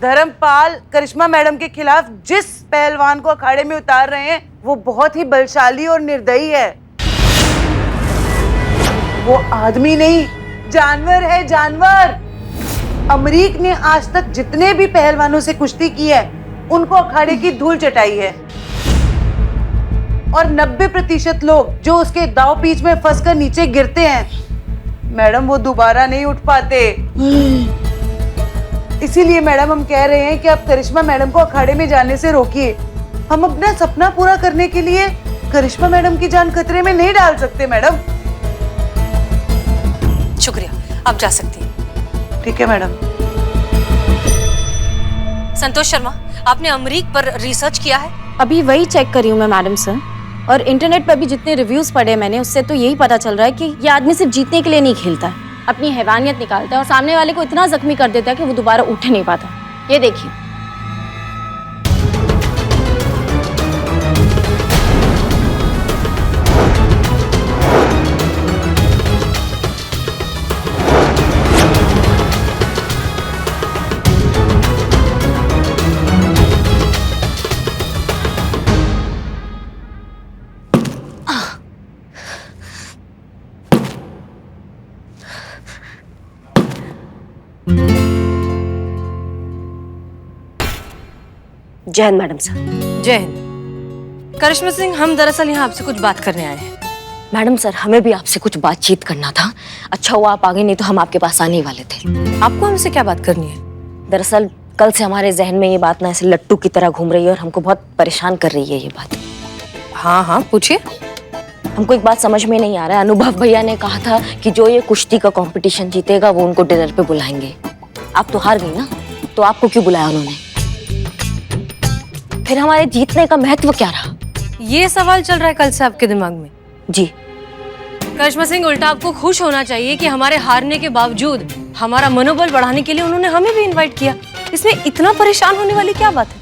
धर्मपाल करिश्मा madam के खिलाफ जिस पहलवान को अखाड़े में उतार रहे हैं वो बहुत ही बलशाली और निर्दयी है। वो आदमी नहीं, जानवर है, जानवर। अमरीक ने आज तक जितने भी पहलवानों से कुश्ती की है उनको अखाड़े की धूल चटाई है और 90% लोग जो उसके दाव पीछ में फंसकर नीचे गिरते हैं मैडम वो दोबारा नहीं उठ पाते। इसीलिए मैडम हम कह रहे हैं कि आप करिश्मा मैडम को अखाड़े में जाने से रोकिए। हम अपना सपना पूरा करने के लिए करिश्मा मैडम की जान खतरे में नहीं डाल सकते मैडम। शुक्रिया, आप जा सकती हैं। ठीक है मैडम। संतोष शर्मा, आपने अमरीक पर रिसर्च किया है? अभी वही चेक करी हूँ मैं मैडम सर, और इंटरनेट पर भी जितने रिव्यूज पढ़े मैंने उससे तो यही पता चल रहा है कि ये आदमी सिर्फ जीतने के लिए नहीं खेलता है, अपनी हैवानियत निकालता है और सामने वाले को इतना जख्मी कर देता है कि वो दोबारा उठ नहीं पाता। ये देखिए। जय हिंद मैडम सर। जय हिंद। करिश्मा सिंह, हम दरअसल यहाँ आपसे कुछ बात करने आए हैं। मैडम सर, हमें भी आपसे कुछ बातचीत करना था। अच्छा हुआ आप आ गए, नहीं तो हम आपके पास आने ही वाले थे। आपको हमसे क्या बात करनी है? दरअसल कल से हमारे जहन में ये बात ना ऐसे लट्टू की तरह घूम रही है और हमको बहुत परेशान कर रही है ये बात। हाँ हाँ, पूछिए। हमको एक बात समझ में नहीं आ रहा है। अनुभव भैया ने कहा था कि जो ये कुश्ती का कंपटीशन जीतेगा वो उनको डिनर पे बुलाएंगे। आप तो हार गई ना, तो आपको क्यों बुलाया उन्होंने? फिर हमारे जीतने का महत्व क्या रहा? ये सवाल चल रहा है कल से आपके दिमाग में? जी। करिश्मा सिंह, उल्टा आपको खुश होना चाहिए कि हमारे हारने के बावजूद हमारा मनोबल बढ़ाने के लिए उन्होंने हमें भी इनवाइट किया। इसमें इतना परेशान होने वाली क्या बात है?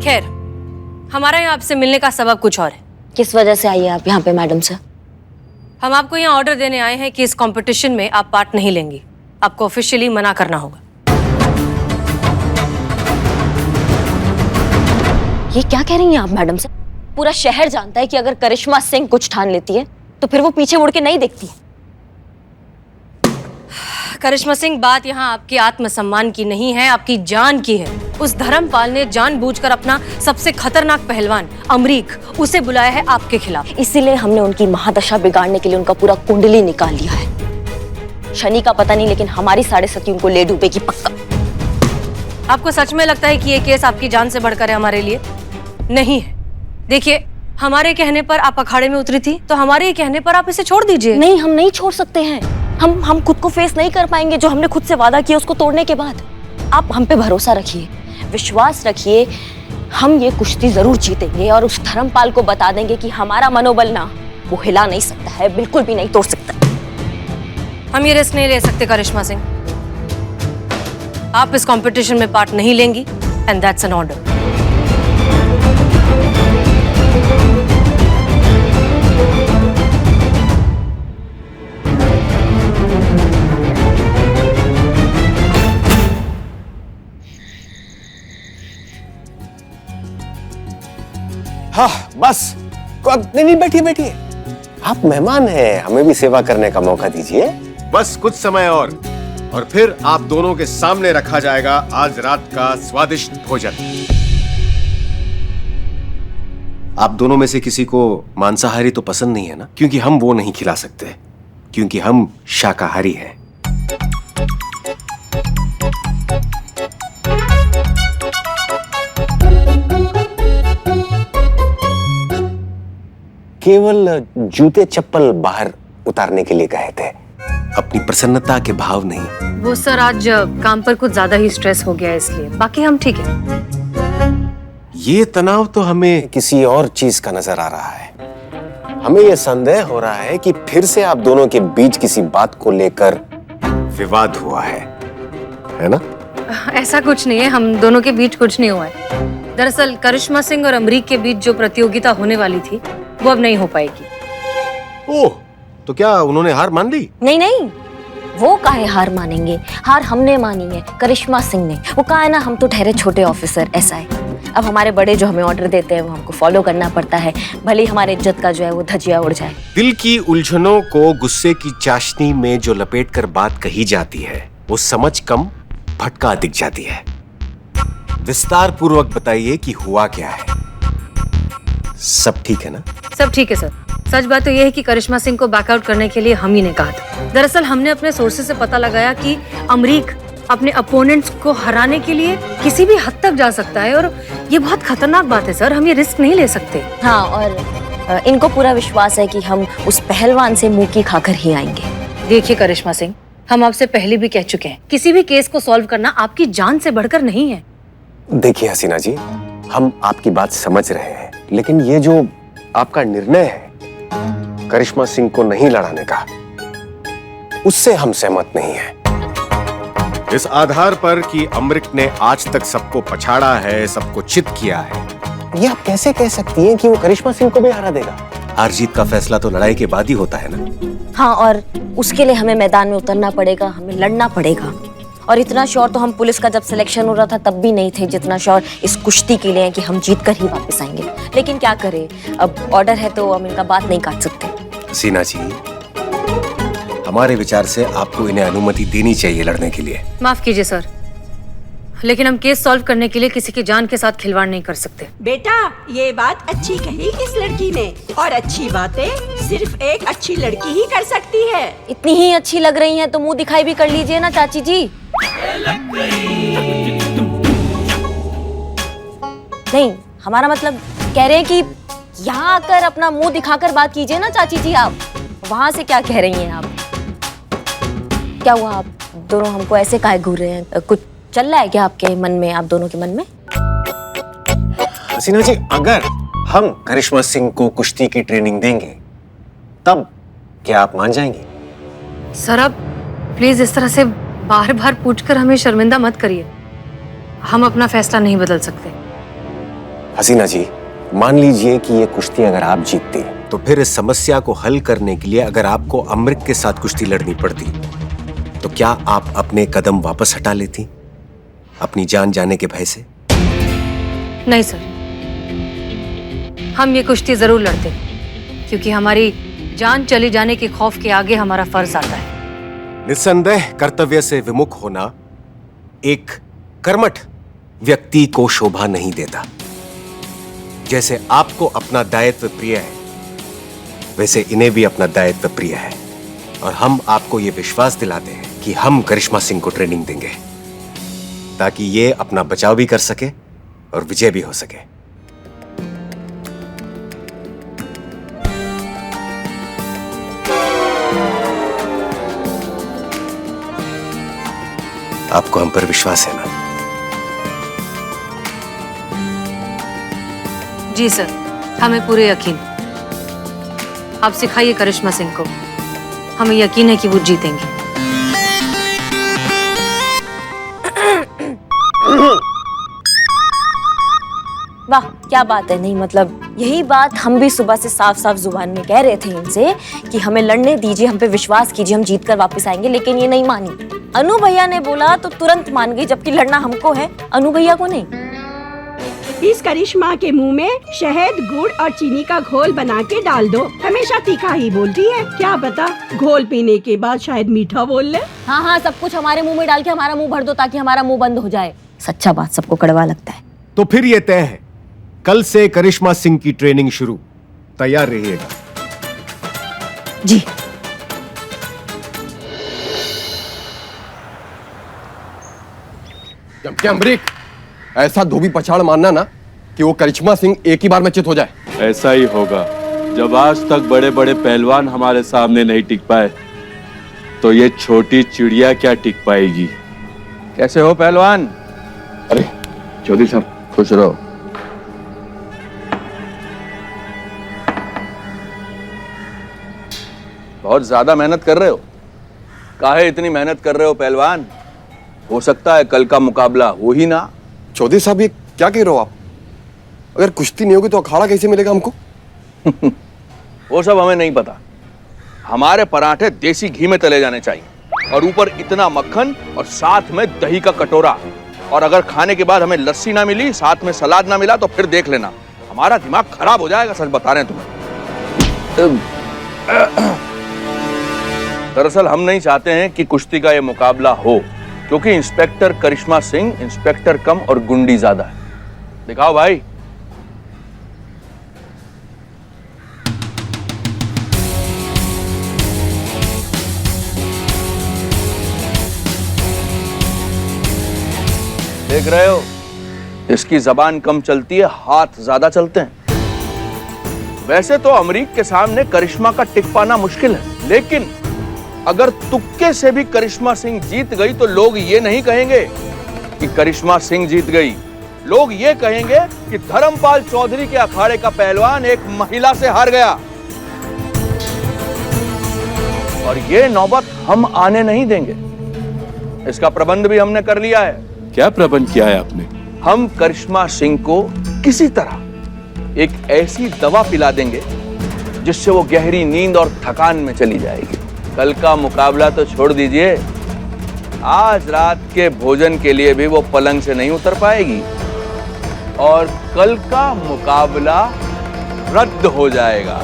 खैर, हमारा यहाँ आपसे मिलने का सबब कुछ और है। किस वजह से आई है आप यहाँ पे मैडम सर? हम आपको यहाँ ऑर्डर देने आए हैं कि इस कंपटीशन में आप पार्ट नहीं लेंगी। आपको ऑफिशियली मना करना होगा। ये क्या कह रही हैं आप मैडम सर? पूरा शहर जानता है कि अगर करिश्मा सिंह कुछ ठान लेती है तो फिर वो पीछे मुड़ के नहीं देखती है। करिश्मा सिंह, बात यहाँ आपके आत्मसम्मान की नहीं है, आपकी जान की है। उस धर्मपाल ने जानबूझकर अपना सबसे खतरनाक पहलवान अमरीक उसे बुलाया है आपके खिलाफ। इसीलिए हमने उनकी महादशा बिगाड़ने के लिए उनका पूरा कुंडली निकाल लिया है। शनि का पता नहीं, लेकिन हमारी 7.5 उनको ले डूबेगी पक्का। आपको सच में लगता है कि ये केस आपकी जान से बढ़कर है हमारे लिए? नहीं है। देखिए, हमारे कहने पर आप अखाड़े में उतरी थी, तो हमारे ही कहने पर आप इसे छोड़ दीजिए। नहीं, हम नहीं छोड़ सकते हैं। हम खुद को फेस नहीं कर पाएंगे जो हमने खुद से वादा किया उसको तोड़ने के बाद। आप हम पे भरोसा रखिए, विश्वास रखिए, हम ये कुश्ती जरूर जीतेंगे और उस धर्मपाल को बता देंगे कि हमारा मनोबल ना वो हिला नहीं सकता है, बिल्कुल भी नहीं तोड़ सकता। हम ये रिस्क नहीं ले सकते करिश्मा सिंह। आप इस कंपटीशन में पार्ट नहीं लेंगी एंड दैट्स एन ऑर्डर। हाँ बस, नहीं बैठिए बैठिए, आप मेहमान हैं, हमें भी सेवा करने का मौका दीजिए। बस कुछ समय और फिर आप दोनों के सामने रखा जाएगा आज रात का स्वादिष्ट भोजन। आप दोनों में से किसी को मांसाहारी तो पसंद नहीं है ना? क्योंकि हम वो नहीं खिला सकते, क्योंकि हम शाकाहारी हैं। केवल जूते चप्पल बाहर उतारने के लिए कहे थे, अपनी प्रसन्नता के भाव नहीं। वो सर, आज काम पर कुछ ज्यादा ही स्ट्रेस हो गया है, इसलिए। बाकी हम ठीक है। ये तनाव तो हमें किसी और चीज का नजर आ रहा है। हमें यह संदेह हो रहा है कि फिर से आप दोनों के बीच किसी बात को लेकर विवाद हुआ है ना? ऐसा कुछ नहीं है, हम दोनों के बीच कुछ नहीं हुआ है। दरअसल करिश्मा सिंह और अमरीक के बीच जो प्रतियोगिता होने वाली थी वो अब नहीं हो पाएगी। ओह, तो क्या उन्होंने हार मान ली? नहीं, वो काहे हार मानेंगे? हार हमने मानी है, करिश्मा सिंह ने। वो कहा है ना, हम तो ठहरे छोटे ऑफिसर SI। अब हमारे बड़े जो हमें ऑर्डर देते हैं वो हमको फॉलो करना पड़ता है, भले ही हमारे इज्जत का जो है वो धजिया उड़ जाए। दिल की उलझनों को गुस्से की चाशनी में जो लपेट कर बात कही जाती है वो समझ कम भटका दिख जाती है। विस्तार पूर्वक बताइए कि हुआ क्या है। सब ठीक है ना? सब ठीक है सर। सच बात तो यह है कि करिश्मा सिंह को बैकआउट करने के लिए हम ही ने कहा था। दरअसल हमने अपने सोर्सेज से पता लगाया कि अमरीक अपने अपोनेंट्स को हराने के लिए किसी भी हद तक जा सकता है, और ये बहुत खतरनाक बात है सर। हम ये रिस्क नहीं ले सकते। हाँ, और इनको पूरा विश्वास है कि हम उस पहलवान से मुंह की खाकर ही आएंगे। देखिए करिश्मा सिंह, हम आपसे पहले भी कह चुके हैं, किसी भी केस को सॉल्व करना आपकी जान से बढ़कर नहीं है। देखिए हसीना जी, हम आपकी बात समझ रहे हैं, लेकिन ये जो आपका निर्णय है करिश्मा सिंह को नहीं लड़ाने का, उससे हम सहमत नहीं हैं। इस आधार पर कि अमृत ने आज तक सबको पछाड़ा है, सबको चित किया है, ये आप कैसे कह सकती हैं कि वो करिश्मा सिंह को भी हरा देगा? हार जीत का फैसला तो लड़ाई के बाद ही होता है ना। हाँ, और उसके लिए हमें मैदान में उतरना पड़ेगा, हमें लड़ना पड़ेगा। और इतना श्योर तो हम पुलिस का जब सिलेक्शन हो रहा था तब भी नहीं थे जितना श्योर इस कुश्ती के लिए है कि हम जीत कर ही वापस आएंगे। लेकिन क्या करें, अब ऑर्डर है तो हम इनका बात नहीं काट सकते। हसीना जी, हमारे विचार से आपको इन्हें अनुमति देनी चाहिए लड़ने के लिए। माफ कीजिए सर, लेकिन हम केस सॉल्व करने के लिए किसी की जान के साथ खिलवाड़ नहीं कर सकते। बेटा, ये बात अच्छी कही इस लड़की ने, और अच्छी बातें सिर्फ एक अच्छी लड़की ही कर सकती है। इतनी ही अच्छी लग रही हैं तो मुंह दिखाई भी कर लीजिए ना चाची जी। नहीं, हमारा मतलब कह रहे हैं कि यहाँ आकर अपना मुंह दिखाकर बात कीजिए ना चाची जी। आप वहां से क्या कह रही हैं? आप क्या हुआ? आप दोनों हमको ऐसे काहे घूर रहे हैं? कुछ चल रहा है क्या आपके मन में, आप दोनों के मन में? हसीना जी, अगर हम करिश्मा सिंह को कुश्ती की ट्रेनिंग देंगे तब क्या आप मान जाएंगी? सर आप प्लीज इस तरह से बार बार पूछकर हमें शर्मिंदा मत करिए। हम अपना फैसला नहीं बदल सकते। हसीना जी, मान लीजिए कि ये कुश्ती अगर आप जीतती तो फिर इस समस्या को हल करने के लिए अगर आपको अमृत के साथ कुश्ती लड़नी पड़ती तो क्या आप अपने कदम वापस हटा लेती, अपनी जान जाने के भय से? नहीं सर, हम ये कुश्ती जरूर लड़ते, क्योंकि हमारी जान चले जाने के खौफ के आगे हमारा फर्ज आता है। निस्संदेह कर्तव्य से विमुख होना एक कर्मठ व्यक्ति को शोभा नहीं देता। जैसे आपको अपना दायित्व प्रिय है, वैसे इन्हें भी अपना दायित्व प्रिय है, और हम आपको ये विश्वास दिलाते हैं कि हम करिश्मा सिंह को ट्रेनिंग देंगे ताकि ये अपना बचाव भी कर सके और विजय भी हो सके। आपको हम पर विश्वास है ना? जी सर, हमें पूरे यकीन। आप सिखाइए करिश्मा सिंह को, हमें यकीन है कि वो जीतेंगे। वाह, क्या बात है। नहीं मतलब यही बात हम भी सुबह से साफ साफ जुबान में कह रहे थे इनसे कि हमें लड़ने दीजिए, हम पे विश्वास कीजिए, हम जीत कर वापस आएंगे, लेकिन ये नहीं मानी। अनु भैया ने बोला तो तुरंत मान गई, जबकि लड़ना हमको है, अनु भैया को नहीं। इस करिश्मा के मुंह में शहद, गुड़ और चीनी का घोल बना के डाल दो। हमेशा तीखा ही बोलती है, क्या पता घोल पीने के बाद शायद मीठा बोल ले। हाँ हाँ, सब कुछ हमारे मुंह में डाल के हमारा मुंह भर दो ताकि हमारा मुंह बंद हो जाए। सच्चा बात सबको कड़वा लगता है। तो फिर ये तय है, कल से करिश्मा सिंह की ट्रेनिंग शुरू। तैयार रहिएगा। जी। अमरीक, ऐसा धोबी पछाड़ मारना ना कि वो करिश्मा सिंह एक ही बार में चित हो जाए। ऐसा ही होगा। जब आज तक बड़े बड़े पहलवान हमारे सामने नहीं टिक पाए तो ये छोटी चिड़िया क्या टिक पाएगी। कैसे हो पहलवान? अरे चौधरी साहब, खुश रहो। बहुत ज्यादा मेहनत कर रहे हो। काहे इतनी मेहनत कर रहे हो पहलवान? हो सकता है कल का मुकाबला हो ही ना। चौधरी साहब, ये क्या कह रहे हो आप? अगर कुश्ती नहीं होगी तो अखाड़ा कैसे मिलेगा हमको? वो सब हमें नहीं पता। हमारे पराठे देसी घी में तले जाने चाहिए। और ऊपर इतना मक्खन और साथ में दही का कटोरा। और अगर खाने के बाद हमें लस्सी ना मिली, साथ में सलाद ना मिला, तो फिर देख लेना, हमारा दिमाग खराब हो जाएगा, सच बता रहे हैं तुम्हें। दरअसल हम नहीं चाहते हैं कि कुश्ती का ये मुकाबला हो, क्योंकि इंस्पेक्टर करिश्मा सिंह इंस्पेक्टर कम और गुंडी ज्यादा है। दिखाओ भाई। देख रहे हो, इसकी जबान कम चलती है, हाथ ज्यादा चलते हैं। वैसे तो अमरीक के सामने करिश्मा का टिक पाना मुश्किल है, लेकिन अगर तुक्के से भी करिश्मा सिंह जीत गई तो लोग ये नहीं कहेंगे कि करिश्मा सिंह जीत गई, लोग ये कहेंगे कि धर्मपाल चौधरी के अखाड़े का पहलवान एक महिला से हार गया। और ये नौबत हम आने नहीं देंगे। इसका प्रबंध भी हमने कर लिया है। क्या प्रबंध किया है आपने? हम करिश्मा सिंह को किसी तरह एक ऐसी दवा पिला देंगे जिससे वो गहरी नींद और थकान में चली जाएगी। कल का मुकाबला तो छोड़ दीजिए, आज रात के भोजन के लिए भी वो पलंग से नहीं उतर पाएगी और कल का मुकाबला रद्द हो जाएगा।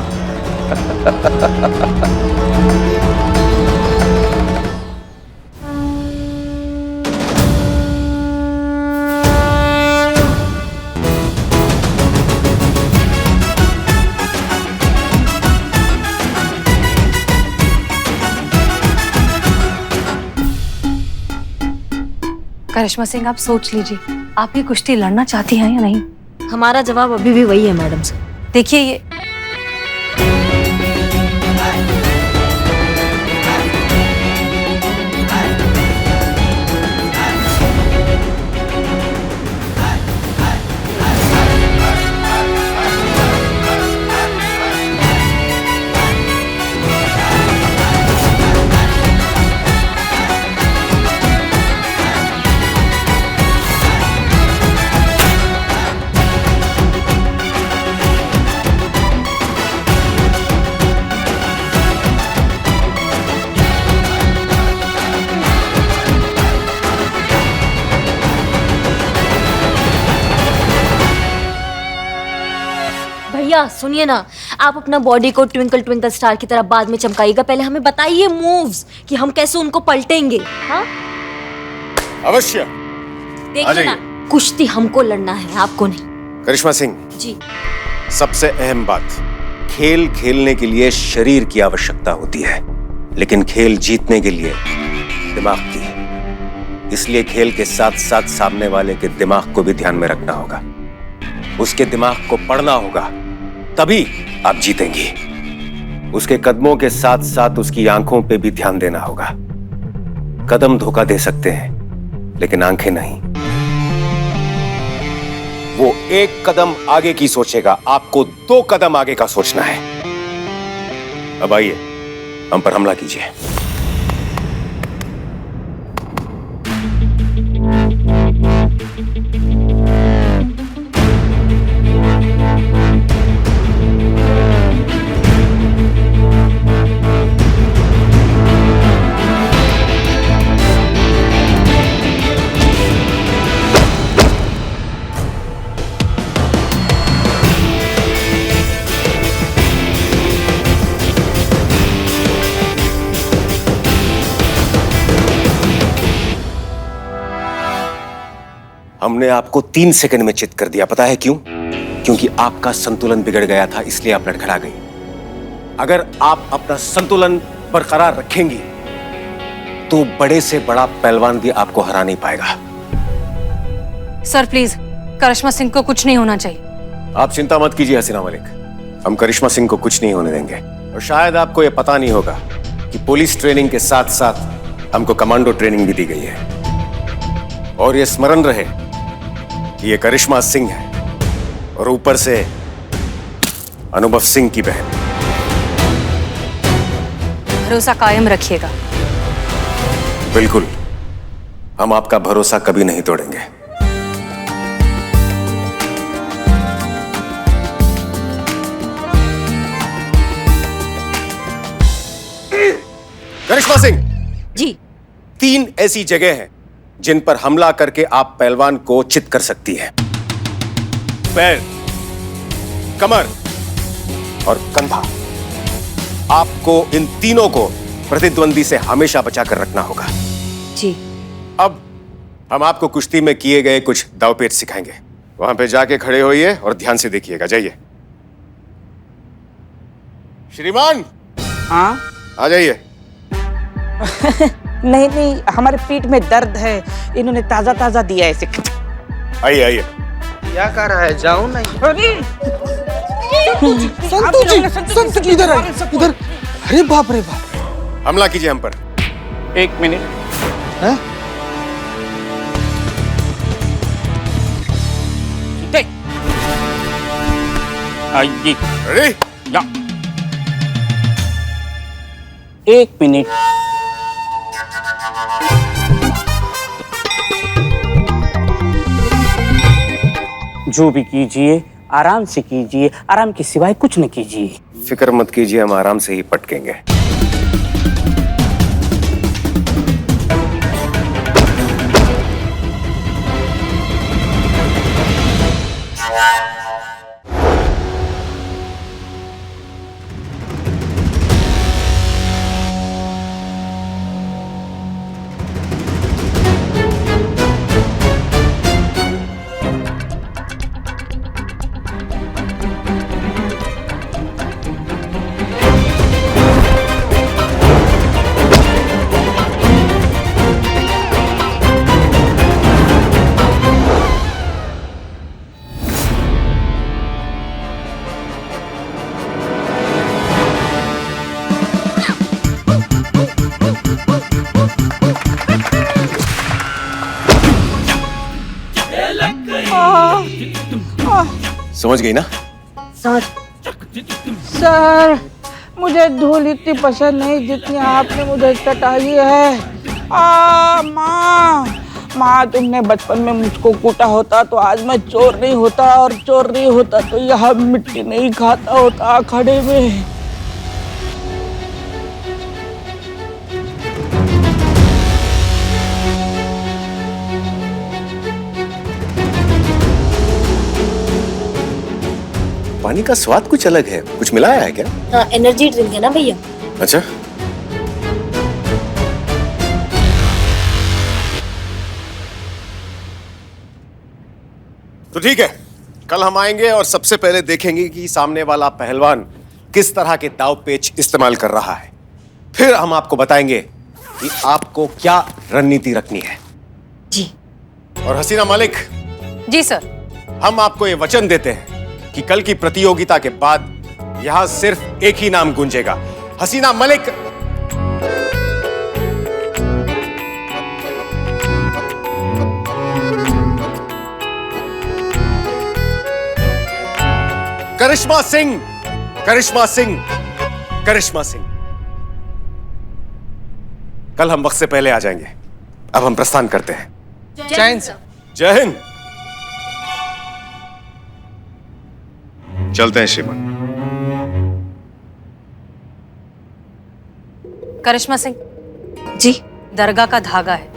करिश्मा सिंह, आप सोच लीजिए, आप ये कुश्ती लड़ना चाहती हैं या नहीं? हमारा जवाब अभी भी वही है मैडम सर। देखिए, ये भैया सुनिए ना, आप अपना बॉडी को ट्विंकल ट्विंकल स्टार की तरह बाद में चमकाइएगा, पहले हमें बताइए मूव्स कि हम कैसे उनको पलटेंगे। हाँ अवश्य। देखिए ना, कुश्ती हमको लड़ना है, आपको नहीं। करिश्मा सिंह जी। सबसे अहम बात, खेल खेलने के लिए शरीर की आवश्यकता होती है, लेकिन खेल जीतने के लिए दिमाग की। इसलिए खेल के साथ साथ सामने वाले के दिमाग को भी ध्यान में रखना होगा, उसके दिमाग को पढ़ना होगा, तभी आप जीतेंगी। उसके कदमों के साथ साथ उसकी आंखों पे भी ध्यान देना होगा। कदम धोखा दे सकते हैं, लेकिन आंखें नहीं। वो एक कदम आगे की सोचेगा, आपको 2 कदम आगे का सोचना है। अब आइए, हम पर हमला कीजिए। हमने आपको 3 सेकंड में चित कर दिया, पता है क्यों? क्योंकि आपका संतुलन बिगड़ गया था, इसलिए आप लड़खड़ा गई। अगर आप अपना संतुलन बरकरार रखेंगी तो बड़े से बड़ा पहलवान भी आपको हरा नहीं पाएगा। सर प्लीज, करिश्मा सिंह को कुछ नहीं होना चाहिए। आप चिंता मत कीजिए हसीना मलिक, हम करिश्मा सिंह को कुछ नहीं होने देंगे। और शायद आपको यह पता नहीं होगा कि पुलिस ट्रेनिंग के साथ साथ हमको कमांडो ट्रेनिंग भी दी गई है। और ये स्मरण रहे कि ये करिश्मा सिंह है और ऊपर से अनुभव सिंह की बहन। भरोसा कायम रखिएगा। बिल्कुल, हम आपका भरोसा कभी नहीं तोड़ेंगे। करिश्मा सिंह जी। 3 ऐसी जगह हैं जिन पर हमला करके आप पहलवान को चित कर सकती हैं। पैर, कमर और कंधा। आपको इन तीनों को प्रतिद्वंदी से हमेशा बचाकर रखना होगा। जी। अब हम आपको कुश्ती में किए गए कुछ दांवपेच सिखाएंगे। वहां पे जाके खड़े होइए और ध्यान से देखिएगा। जाइए। श्रीमान, हाँ? आ जाइए। नहीं नहीं, हमारे पीठ में दर्द है, इन्होंने ताजा ताजा दिया है इसे। आइए आइए। क्या कर रहा है? जाऊं नहीं? अरे संतु जी इधर है, इधर। अरे बाप रे बाप। हमला कीजिए हम पर। 1 मिनट। हैं? आइए। रेडी? या। 1 मिनट। जो भी कीजिए आराम से कीजिए, आराम के सिवाय कुछ न कीजिए। फिक्र मत कीजिए, हम आराम से ही पटकेंगे। समझ गई ना? सर, मुझे धूल इतनी पसंद नहीं जितनी आपने मुझे चटाई है। माँ, तुमने बचपन में मुझको कूटा होता तो आज मैं चोर नहीं होता, और चोर नहीं होता तो यहाँ मिट्टी नहीं खाता होता खड़े में। पानी का स्वाद कुछ अलग है, कुछ मिलाया है क्या? हाँ, एनर्जी ड्रिंक है ना भैया। अच्छा। तो ठीक है, कल हम आएंगे और सबसे पहले देखेंगे कि सामने वाला पहलवान किस तरह के दाव पेच इस्तेमाल कर रहा है। फिर हम आपको बताएंगे कि आपको क्या रणनीति रखनी है। जी। और हसीना मलिक। जी सर। हम आपको ये वचन देते हैं कि कल की प्रतियोगिता के बाद यहां सिर्फ एक ही नाम गूंजेगा, हसीना मलिक। करिश्मा सिंह, करिश्मा सिंह, करिश्मा सिंह। कल हम वक्त से पहले आ जाएंगे। अब हम प्रस्थान करते हैं। जय हिंद। जय हिंद। चलते हैं श्रीमान। करिश्मा सिंह जी। दरगाह का धागा है,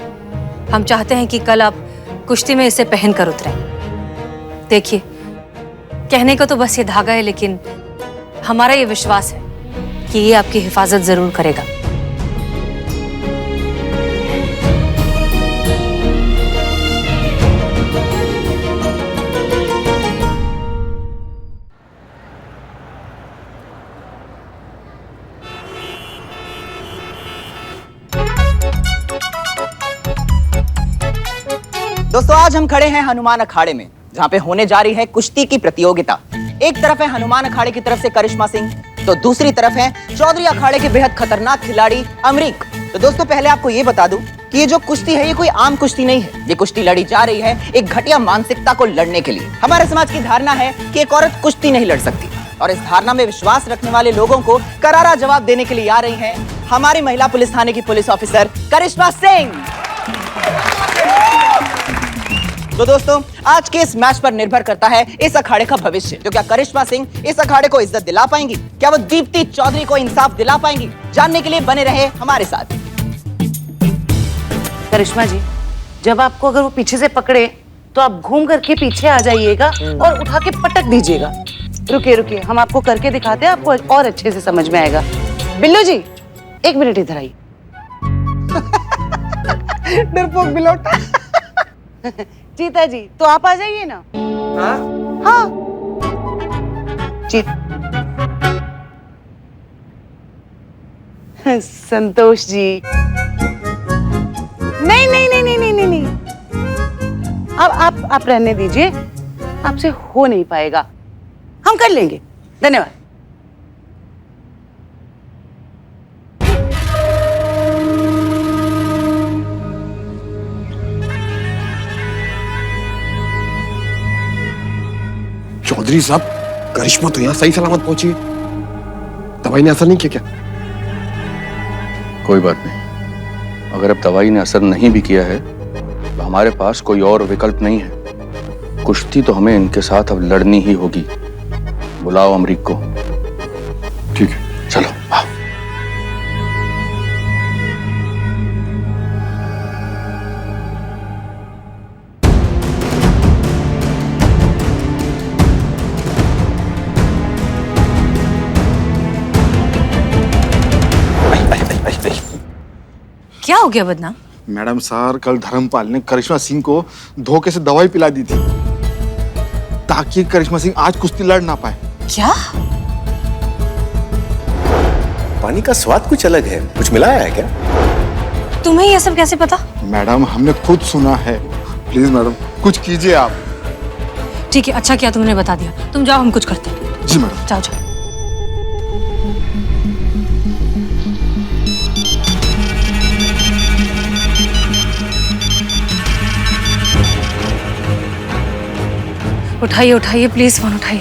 हम चाहते हैं कि कल आप कुश्ती में इसे पहनकर उतरें। देखिए, कहने को तो बस ये धागा है, लेकिन हमारा ये विश्वास है कि ये आपकी हिफाजत जरूर करेगा। दोस्तों, आज हम खड़े हैं हनुमान अखाड़े में, जहाँ पे होने जा रही है कुश्ती की प्रतियोगिता। एक तरफ है हनुमान अखाड़े की तरफ से करिश्मा सिंह, तो दूसरी तरफ है चौधरी अखाड़े के बेहद खतरनाक खिलाड़ी अमरीक। तो दोस्तों, पहले आपको ये बता दूं कि ये जो कुश्ती है ये कोई आम कुश्ती नहीं है। ये कुश्ती लड़ी जा रही है एक घटिया मानसिकता को लड़ने के लिए। हमारे समाज की धारणा है कि एक औरत कुश्ती नहीं लड़ सकती, और इस धारणा में विश्वास रखने वाले लोगों को करारा जवाब देने के लिए आ रही है हमारी महिला पुलिस थाने की पुलिस ऑफिसर करिश्मा सिंह। तो दोस्तों, आज के इस मैच पर निर्भर करता है इस अखाड़े का भविष्य। तो क्या करिश्मा सिंह इस अखाड़े को इज्जत दिला पाएंगी? क्या वो दीप्ति चौधरी को इंसाफ दिला पाएंगी? जानने के लिए बने रहे हमारे साथ। करिश्मा जी, जब आपको अगर वो पीछे से पकड़े तो आप घूम करके पीछे आ जाइएगा और उठा के पटक दीजिएगा। रुकिए रुकिए, हम आपको करके दिखाते हैं, आपको और अच्छे से समझ में आएगा। बिल्लू जी, 1 मिनट इधर आइए। डरपोक बिलौटा। चीता जी, तो आप आ जाइए ना। हाँ चीत संतोष जी, नहीं नहीं नहीं नहीं नहीं नहीं नहीं, अब आप रहने दीजिए, आपसे हो नहीं पाएगा, हम कर लेंगे। धन्यवाद। चौधरी साहब, करिश्मा तो यहाँ सही सलामत पहुंची है। दवाई ने असर नहीं किया क्या? कोई बात नहीं, अगर अब दवाई ने असर नहीं भी किया है तो हमारे पास कोई और विकल्प नहीं है। कुश्ती तो हमें इनके साथ अब लड़नी ही होगी। बुलाओ अमरीक को। ठीक है, चलो आओ। क्या हो गया बदनाम? मैडम सर, कल धर्मपाल ने करिश्मा सिंह को धोखे से दवाई पिला दी थी ताकि करिश्मा सिंह आज कुश्ती लड़ ना पाए। क्या? पानी का स्वाद कुछ अलग है, कुछ मिलाया है क्या? तुम्हें ये सब कैसे पता? मैडम, हमने खुद सुना है। प्लीज मैडम, कुछ कीजिए आप। ठीक है, अच्छा किया तुमने बता दिया। तुम जाओ, हम कुछ करते हैं। जी मैडम। जाओ जाओ। उठाइए उठाइए, प्लीज फोन उठाइए।